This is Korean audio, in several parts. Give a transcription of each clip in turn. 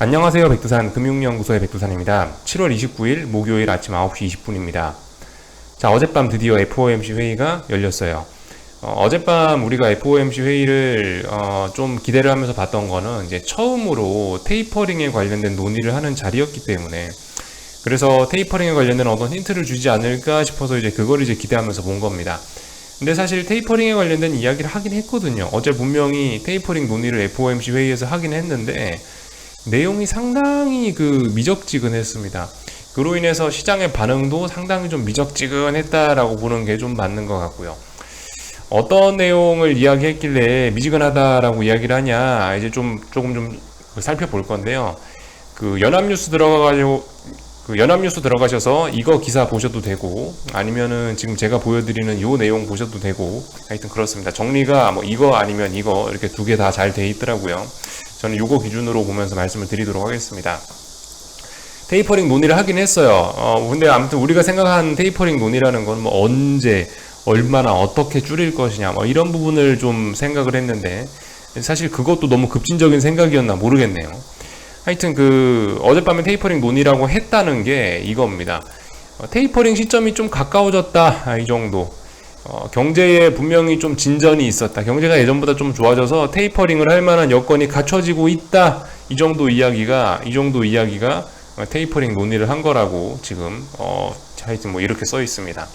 안녕하세요. 백두산 금융연구소의 백두산입니다. 7월 29일 목요일 아침 9시 20분입니다. 자, 어젯밤 드디어 FOMC 회의가 열렸어요. 어젯밤 우리가 FOMC 회의를 좀 기대를 하면서 봤던 거는 이제 처음으로 테이퍼링에 관련된 논의를 하는 자리였기 때문에, 그래서 테이퍼링에 관련된 어떤 힌트를 주지 않을까 싶어서 이제 그걸 이제 기대하면서 본 겁니다. 근데 사실 테이퍼링에 관련된 이야기를 하긴 했거든요. 어제 분명히 테이퍼링 논의를 FOMC 회의에서 하긴 했는데 내용이 상당히 미적지근했습니다. 그로 인해서 시장의 반응도 상당히 좀 미적지근했다라고 보는 게 좀 맞는 것 같고요. 어떤 내용을 이야기했길래 미지근하다라고 이야기를 하냐, 이제 조금 좀 살펴볼 건데요. 연합뉴스 들어가셔서 이거 기사 보셔도 되고, 아니면은 지금 제가 보여드리는 요 내용 보셔도 되고, 하여튼 그렇습니다. 정리가 뭐 이거 아니면 이거 이렇게 두 개 다 잘 돼 있더라고요. 저는 요거 기준으로 보면서 말씀을 드리도록 하겠습니다. 테이퍼링 논의를 하긴 했어요. 근데 아무튼 우리가 생각한 테이퍼링 논의라는 건 뭐 언제, 얼마나, 어떻게 줄일 것이냐, 뭐 이런 부분을 좀 생각을 했는데, 사실 그것도 너무 급진적인 생각이었나 모르겠네요. 하여튼 어젯밤에 테이퍼링 논의라고 했다는 게 이겁니다. 테이퍼링 시점이 좀 가까워졌다, 이 정도. 경제에 분명히 좀 진전이 있었다. 경제가 예전보다 좀 좋아져서 테이퍼링을 할 만한 여건이 갖춰지고 있다. 이 정도 이야기가 테이퍼링 논의를 한 거라고 지금 하여튼 뭐 이렇게 써 있습니다.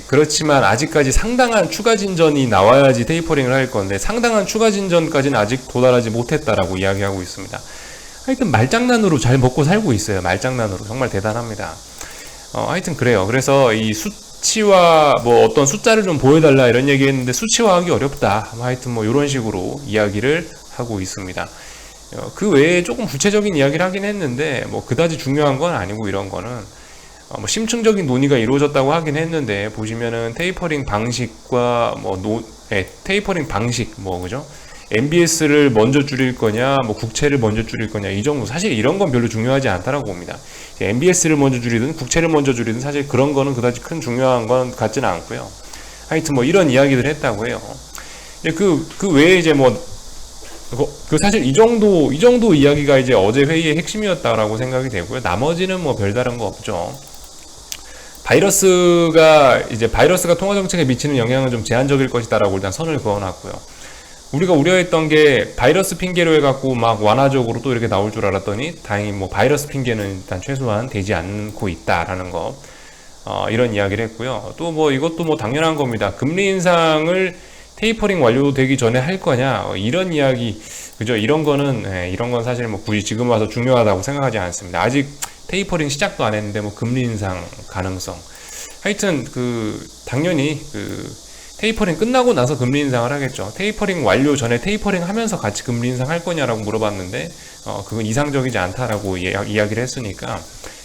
그렇지만 아직까지 상당한 추가 진전이 나와야지 테이퍼링을 할 건데, 상당한 추가 진전까지는 아직 도달하지 못했다라고 이야기하고 있습니다. 하여튼 말장난으로 잘 먹고 살고 있어요. 말장난으로. 정말 대단합니다. 하여튼 그래요. 그래서 이 수치와 뭐 어떤 숫자를 좀 보여달라 이런 얘기 했는데 수치화하기 어렵다. 하여튼 뭐 이런 식으로 이야기를 하고 있습니다. 그 외에 조금 구체적인 이야기를 하긴 했는데 뭐 그다지 중요한 건 아니고, 이런 거는 뭐 심층적인 논의가 이루어졌다고 하긴 했는데, 보시면은 테이퍼링 방식과 테이퍼링 방식 그죠? MBS를 먼저 줄일 거냐, 뭐 국채를 먼저 줄일 거냐, 이 정도. 사실 이런 건 별로 중요하지 않다라고 봅니다. MBS를 먼저 줄이든 국채를 먼저 줄이든 사실 그런 거는 그다지 큰 중요한 건 같지는 않고요. 하여튼 뭐 이런 이야기들 했다고 해요. 그 외에 이제 사실 이 정도 이야기가 이제 어제 회의의 핵심이었다라고 생각이 되고요. 나머지는 뭐 별다른 거 없죠. 바이러스가 통화 정책에 미치는 영향은 좀 제한적일 것이다라고 일단 선을 그어놨고요. 우리가 우려했던 게 바이러스 핑계로 해갖고 막 완화적으로 또 이렇게 나올 줄 알았더니 다행히 뭐 바이러스 핑계는 일단 최소한 되지 않고 있다라는 거, 이런 이야기를 했고요. 또 뭐 이것도 뭐 당연한 겁니다. 금리 인상을 테이퍼링 완료되기 전에 할 거냐, 이런 이야기, 그죠? 이런 건 사실 뭐 굳이 지금 와서 중요하다고 생각하지 않습니다. 아직 테이퍼링 시작도 안 했는데 뭐 금리 인상 가능성. 하여튼 당연히 테이퍼링 끝나고 나서 금리 인상을 하겠죠. 테이퍼링 완료 전에 테이퍼링 하면서 같이 금리 인상 할 거냐라고 물어봤는데, 그건 이상적이지 않다라고 이야기를 했으니까,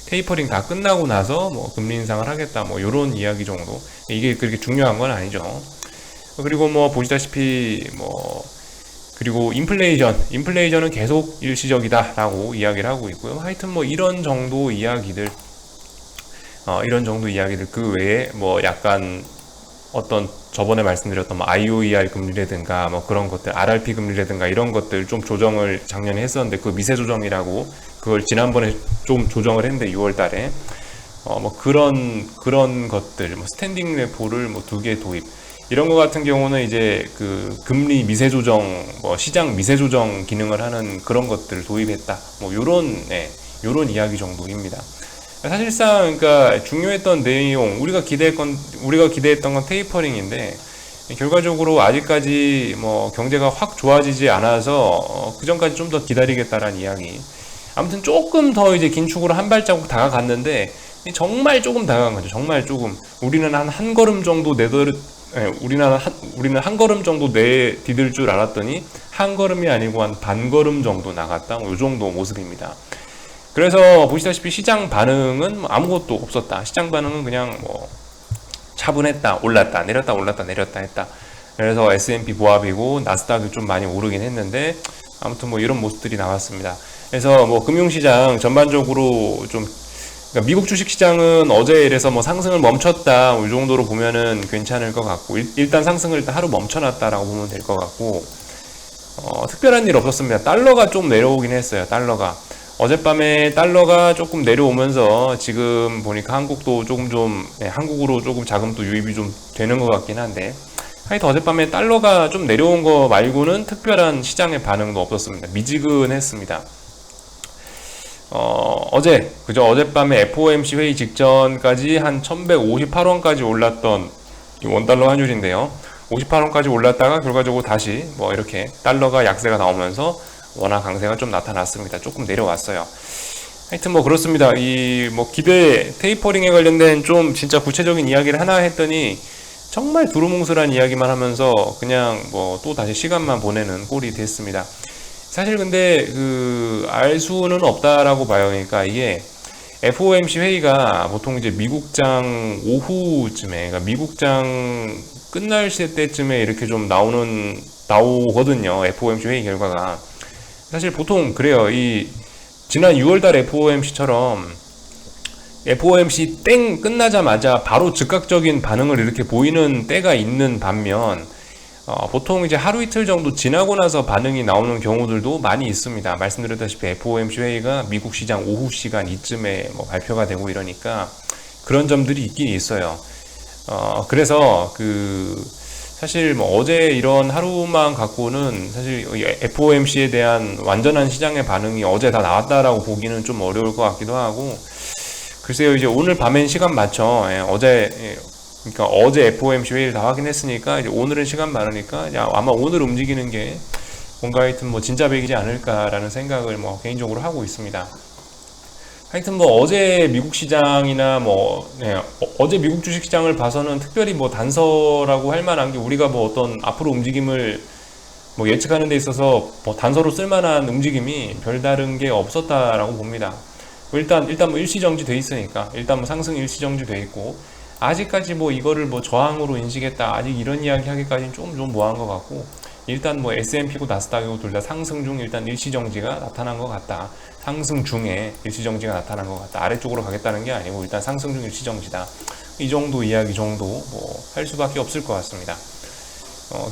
테이퍼링 다 끝나고 나서 뭐 금리 인상을 하겠다, 뭐 요런 이야기 정도. 이게 그렇게 중요한 건 아니죠. 그리고 뭐 보시다시피 그리고 인플레이션은 계속 일시적이다라고 이야기를 하고 있고요. 하여튼 뭐 이런 정도 이야기들 그 외에 뭐 약간 어떤 저번에 말씀드렸던 뭐 IOER 금리라든가 뭐 그런 것들, RRP 금리라든가 이런 것들 좀 조정을 작년에 했었는데, 그 미세 조정이라고 그걸 지난번에 좀 조정을 했는데 6월 달에 뭐 그런 것들, 뭐 스탠딩 레포를 뭐 2개 도입, 이런 거 같은 경우는 이제 금리 미세 조정, 뭐 시장 미세 조정 기능을 하는 그런 것들을 도입했다. 뭐 요런 이야기 정도입니다. 사실상 그러니까 중요했던 내용, 우리가 기대했던 건 테이퍼링인데, 결과적으로 아직까지 뭐 경제가 확 좋아지지 않아서 그 전까지 좀 더 기다리겠다라는 이야기. 아무튼 조금 더 이제 긴축으로 한 발자국 다가갔는데, 정말 조금 다가간 거죠. 정말 조금. 우리는 한 걸음 정도 우리는 한 걸음 정도 내디딜 줄 알았더니 한 걸음이 아니고 한 반 걸음 정도 나갔다. 이 정도 모습입니다. 그래서 보시다시피 시장 반응은 아무것도 없었다. 시장 반응은 그냥 뭐 차분했다. 올랐다 내렸다, 올랐다 내렸다 했다. 그래서 S&P 보합이고 나스닥이 좀 많이 오르긴 했는데, 아무튼 뭐 이런 모습들이 나왔습니다. 그래서 뭐 금융시장 전반적으로 그러니까 미국 주식시장은 어제에 이래서 뭐 상승을 멈췄다, 이 정도로 보면은 괜찮을 것 같고, 일단 상승을 일단 하루 멈춰놨다라고 보면 될 것 같고, 특별한 일 없었습니다. 달러가 좀 내려오긴 했어요. 달러가. 어젯밤에 달러가 조금 내려오면서 지금 보니까 한국도 조금 한국으로 조금 자금도 유입이 좀 되는 것 같긴 한데, 하여튼 어젯밤에 달러가 좀 내려온 거 말고는 특별한 시장의 반응도 없었습니다. 미지근했습니다. 그죠? 어젯밤에 FOMC 회의 직전까지 한 1158원까지 올랐던 이 원달러 환율인데요. 58원까지 올랐다가 결과적으로 다시 뭐 이렇게 달러가 약세가 나오면서 원화 강세가 좀 나타났습니다. 조금 내려왔어요. 하여튼 뭐 그렇습니다. 이 뭐 기대 테이퍼링에 관련된 좀 진짜 구체적인 이야기를 하나 했더니 정말 두루뭉술한 이야기만 하면서 그냥 뭐 또 다시 시간만 보내는 꼴이 됐습니다. 사실 근데 알 수는 없다라고 봐요. 그러니까 이게 FOMC 회의가 보통 이제 미국장 오후쯤에, 그러니까 미국장 끝날 때쯤에 이렇게 좀 나오거든요. FOMC 회의 결과가. 사실 보통 그래요. 지난 6월달 FOMC처럼 FOMC 땡 끝나자마자 바로 즉각적인 반응을 이렇게 보이는 때가 있는 반면, 보통 이제 하루 이틀 정도 지나고 나서 반응이 나오는 경우들도 많이 있습니다. 말씀드렸다시피 FOMC 회의가 미국 시장 오후 시간 이쯤에 뭐 발표가 되고 이러니까 그런 점들이 있긴 있어요. 그래서 사실 뭐 어제 이런 하루만 갖고는 사실 FOMC에 대한 완전한 시장의 반응이 어제 다 나왔다라고 보기는 좀 어려울 것 같기도 하고, 글쎄요, 이제 오늘 밤엔 시간 맞춰. 그러니까 어제 FOMC 회의를 다 확인했으니까 이제 오늘은 시간 많으니까 아마 오늘 움직이는 게 뭔가 하여튼 뭐 진짜백이지 않을까라는 생각을 뭐 개인적으로 하고 있습니다. 하여튼 뭐 어제 미국 시장이나 어제 미국 주식 시장을 봐서는 특별히 뭐 단서라고 할 만한 게, 우리가 뭐 어떤 앞으로 움직임을 뭐 예측하는 데 있어서 뭐 단서로 쓸만한 움직임이 별다른 게 없었다라고 봅니다. 일단 뭐 일시정지 돼 있으니까, 일단 뭐 상승 일시정지 돼 있고, 아직까지 뭐 이거를 뭐 저항으로 인식했다, 아직 이런 이야기 하기까지는 좀 뭐한 것 같고, 일단 뭐 S&P고 나스닥이고 둘 다 상승 중 일단 일시정지가 나타난 것 같다. 상승 중에 일시정지가 나타난 것 같다. 아래쪽으로 가겠다는 게 아니고 일단 상승 중 일시정지다. 이 정도 이야기 정도 뭐 할 수밖에 없을 것 같습니다.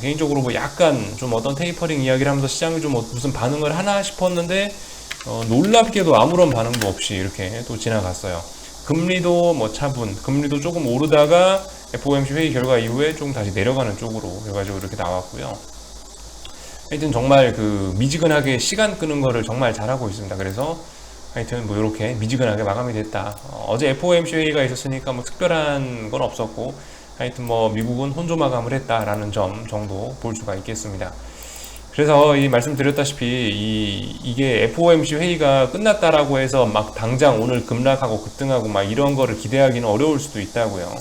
개인적으로 뭐 약간 좀 어떤 테이퍼링 이야기를 하면서 시장이 좀 무슨 반응을 하나 싶었는데, 놀랍게도 아무런 반응도 없이 이렇게 또 지나갔어요. 금리도 뭐 차분, 금리도 조금 오르다가 FOMC 회의 결과 이후에 좀 다시 내려가는 쪽으로 결과적으로 이렇게 나왔고요. 하여튼 정말 미지근하게 시간 끄는 거를 정말 잘하고 있습니다. 그래서 하여튼 뭐 이렇게 미지근하게 마감이 됐다. 어제 FOMC 회의가 있었으니까 뭐 특별한 건 없었고, 하여튼 뭐 미국은 혼조 마감을 했다라는 점 정도 볼 수가 있겠습니다. 그래서 말씀드렸다시피 이게 FOMC 회의가 끝났다라고 해서 막 당장 오늘 급락하고 급등하고 막 이런 거를 기대하기는 어려울 수도 있다고요.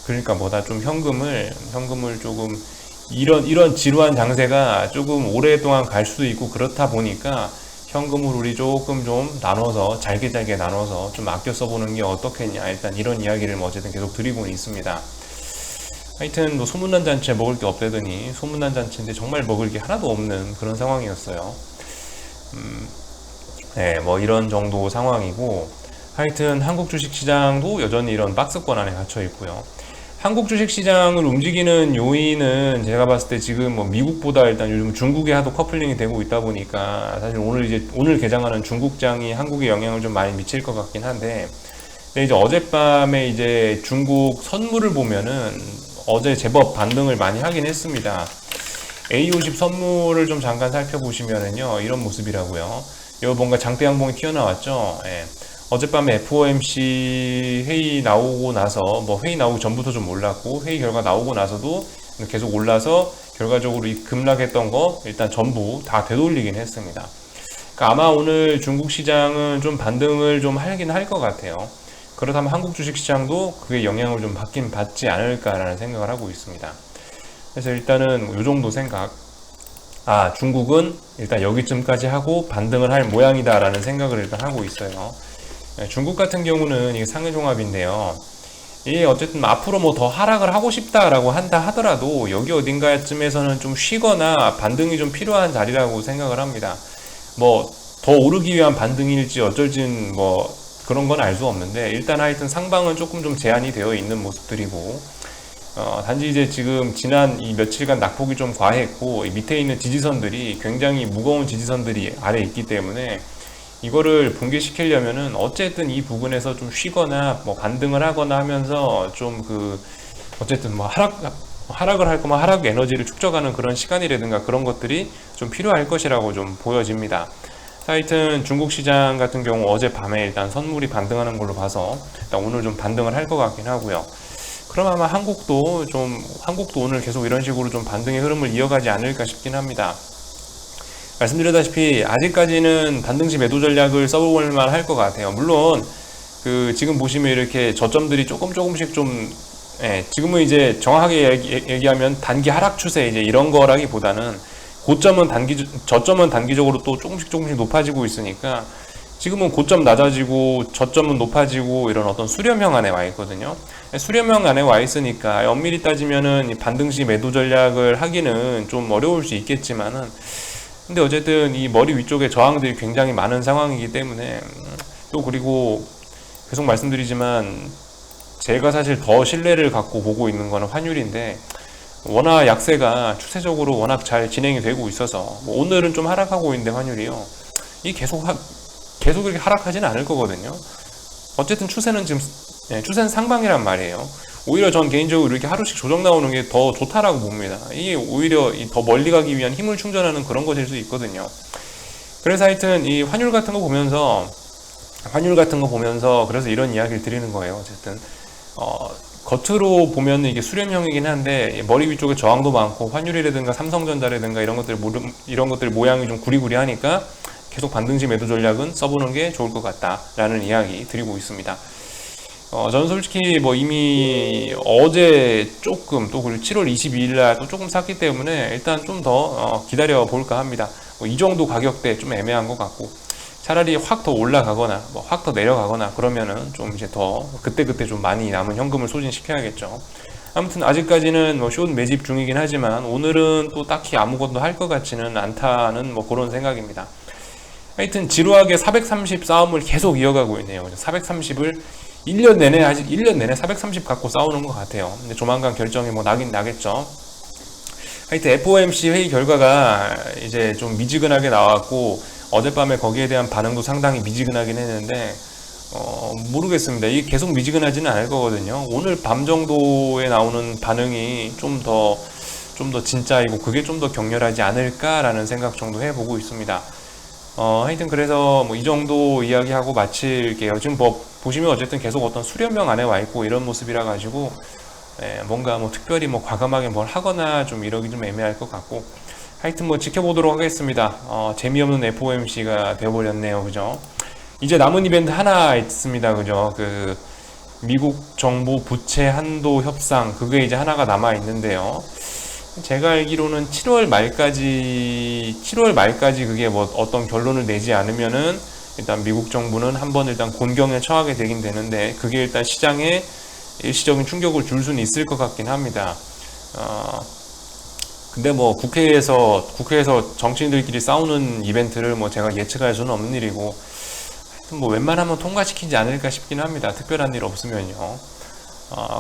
그러니까 뭐다 좀 현금을 조금 이런 지루한 장세가 조금 오랫동안 갈 수도 있고, 그렇다 보니까 현금을 우리 조금 좀 나눠서 잘게 나눠서 좀 아껴 써보는 게 어떻겠냐, 일단 이런 이야기를 뭐 어쨌든 계속 드리고는 있습니다. 하여튼 뭐 소문난 잔치에 먹을 게 없다더니 소문난 잔치인데 정말 먹을 게 하나도 없는 그런 상황이었어요. 네, 뭐 이런 정도 상황이고, 하여튼 한국 주식시장도 여전히 이런 박스권 안에 갇혀 있고요. 한국 주식시장을 움직이는 요인은 제가 봤을 때 지금 뭐 미국보다 일단 요즘 중국에 하도 커플링이 되고 있다 보니까, 사실 오늘 개장하는 중국장이 한국에 영향을 좀 많이 미칠 것 같긴 한데, 근데 이제 어젯밤에 이제 중국 선물을 보면은 어제 제법 반등을 많이 하긴 했습니다. A50 선물을 좀 잠깐 살펴보시면은요, 이런 모습이라고요. 이거 뭔가 장대 양봉이 튀어나왔죠. 예. 어젯밤에 FOMC 회의 나오고 나서, 뭐 회의 나오기 전부터 좀 올랐고, 회의 결과 나오고 나서도 계속 올라서 결과적으로 이 급락했던 거 일단 전부 다 되돌리긴 했습니다. 그러니까 아마 오늘 중국 시장은 좀 반등을 좀 하긴 할 것 같아요. 그렇다면 한국 주식시장도 그게 영향을 좀 받지 않을까라는 생각을 하고 있습니다. 그래서 일단은 이 정도 생각. 중국은 일단 여기쯤까지 하고 반등을 할 모양이다라는 생각을 일단 하고 있어요. 중국 같은 경우는 이게 상해종합인데요. 이게 어쨌든 앞으로 뭐 더 하락을 하고 싶다라고 한다 하더라도 여기 어딘가쯤에서는 좀 쉬거나 반등이 좀 필요한 자리라고 생각을 합니다. 뭐 더 오르기 위한 반등일지 어쩔지는 그런 건 알 수 없는데, 일단 하여튼 상방은 조금 좀 제한이 되어 있는 모습들이고, 단지 이제 지금 지난 이 며칠간 낙폭이 좀 과했고, 이 밑에 있는 지지선들이 굉장히 무거운 지지선들이 아래에 있기 때문에 이거를 붕괴시키려면은 어쨌든 이 부분에서 좀 쉬거나 뭐 반등을 하거나 하면서 좀 어쨌든 뭐 하락을 할 거면 하락 에너지를 축적하는 그런 시간이라든가 그런 것들이 좀 필요할 것이라고 좀 보여집니다. 하여튼 중국 시장 같은 경우 어젯밤에 일단 선물이 반등하는 걸로 봐서 일단 오늘 좀 반등을 할 것 같긴 하고요. 그럼 아마 한국도 오늘 계속 이런 식으로 좀 반등의 흐름을 이어가지 않을까 싶긴 합니다. 말씀드렸다시피 아직까지는 반등시 매도 전략을 써볼 만할 것 같아요. 물론 지금 보시면 이렇게 저점들이 조금씩 좀 지금은 이제 정확하게 얘기하면 단기 하락 추세 이제 이런 거라기보다는 저점은 단기적으로 또 조금씩 높아지고 있으니까 지금은 고점 낮아지고 저점은 높아지고 이런 어떤 수렴형 안에 와 있거든요. 수렴형 안에 와 있으니까 엄밀히 따지면은 반등시 매도 전략을 하기는 좀 어려울 수 있겠지만은 근데 어쨌든 이 머리 위쪽에 저항들이 굉장히 많은 상황이기 때문에 또 그리고 계속 말씀드리지만 제가 사실 더 신뢰를 갖고 보고 있는 거는 환율인데 워낙 약세가 추세적으로 워낙 잘 진행이 되고 있어서 뭐 오늘은 좀 하락하고 있는데 환율이요. 이 계속 이렇게 하락하지는 않을 거거든요. 어쨌든 추세는 추세는 상방이란 말이에요. 오히려 전 개인적으로 이렇게 하루씩 조정 나오는 게 더 좋다라고 봅니다. 이게 오히려 더 멀리 가기 위한 힘을 충전하는 그런 것일 수 있거든요. 그래서 하여튼 이 환율 같은 거 보면서 그래서 이런 이야기를 드리는 거예요. 어쨌든 겉으로 보면 이게 수렴형이긴 한데 머리 위쪽에 저항도 많고 환율이라든가 삼성전자라든가 이런 것들 모양이 좀 구리구리하니까 계속 반등시 매도 전략은 써보는 게 좋을 것 같다라는 이야기 드리고 있습니다. 저는 솔직히 뭐 이미 어제 조금 또 그리고 7월 22일 날 또 조금 샀기 때문에 일단 좀 더 기다려 볼까 합니다. 이 정도 가격대 좀 애매한 것 같고 차라리 확 더 올라가거나 뭐 확 더 내려가거나 그러면은 좀 이제 더 그때그때 좀 많이 남은 현금을 소진시켜야겠죠. 아무튼 아직까지는 뭐 숏 매집 중이긴 하지만 오늘은 또 딱히 아무것도 할 것 같지는 않다는 뭐 그런 생각입니다. 하여튼 지루하게 430 싸움을 계속 이어가고 있네요. 430을 1년 내내 430 갖고 싸우는 것 같아요. 근데 조만간 결정이 뭐 나긴 나겠죠. 하여튼 FOMC 회의 결과가 이제 좀 미지근하게 나왔고 어젯밤에 거기에 대한 반응도 상당히 미지근하긴 했는데 모르겠습니다. 이게 계속 미지근하지는 않을 거거든요. 오늘 밤 정도에 나오는 반응이 좀 더 진짜이고 그게 좀 더 격렬하지 않을까라는 생각 정도 해보고 있습니다. 하여튼 그래서 뭐 이 정도 이야기하고 마칠게요. 지금 뭐 보시면 어쨌든 계속 어떤 수렴형 안에 와 있고 이런 모습이라 가지고 뭔가 뭐 특별히 뭐 과감하게 뭘 하거나 좀 이러기 좀 애매할 것 같고 하여튼 뭐 지켜보도록 하겠습니다. 재미없는 FOMC가 되어버렸네요. 그죠? 이제 남은 이벤트 하나 있습니다. 그죠? 미국 정부 부채 한도 협상 그게 이제 하나가 남아 있는데요. 제가 알기로는 7월 말까지 그게 뭐 어떤 결론을 내지 않으면은 일단 미국 정부는 한번 일단 곤경에 처하게 되긴 되는데 그게 일단 시장에 일시적인 충격을 줄 수는 있을 것 같긴 합니다. 근데 뭐 국회에서 정치인들끼리 싸우는 이벤트를 뭐 제가 예측할 수는 없는 일이고 하여튼 뭐 웬만하면 통과시키지 않을까 싶긴 합니다. 특별한 일 없으면요.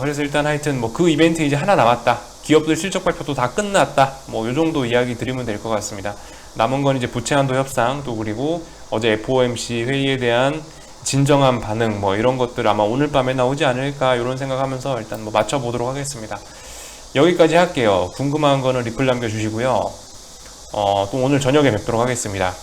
그래서 일단 하여튼 뭐 그 이벤트 이제 하나 남았다. 기업들 실적 발표도 다 끝났다. 뭐 요 정도 이야기 드리면 될 것 같습니다. 남은 건 이제 부채 한도 협상 또 그리고 어제 FOMC 회의에 대한 진정한 반응 뭐 이런 것들 아마 오늘 밤에 나오지 않을까 이런 생각하면서 일단 뭐 맞춰보도록 하겠습니다. 여기까지 할게요. 궁금한 거는 리플 남겨주시고요. 또 오늘 저녁에 뵙도록 하겠습니다.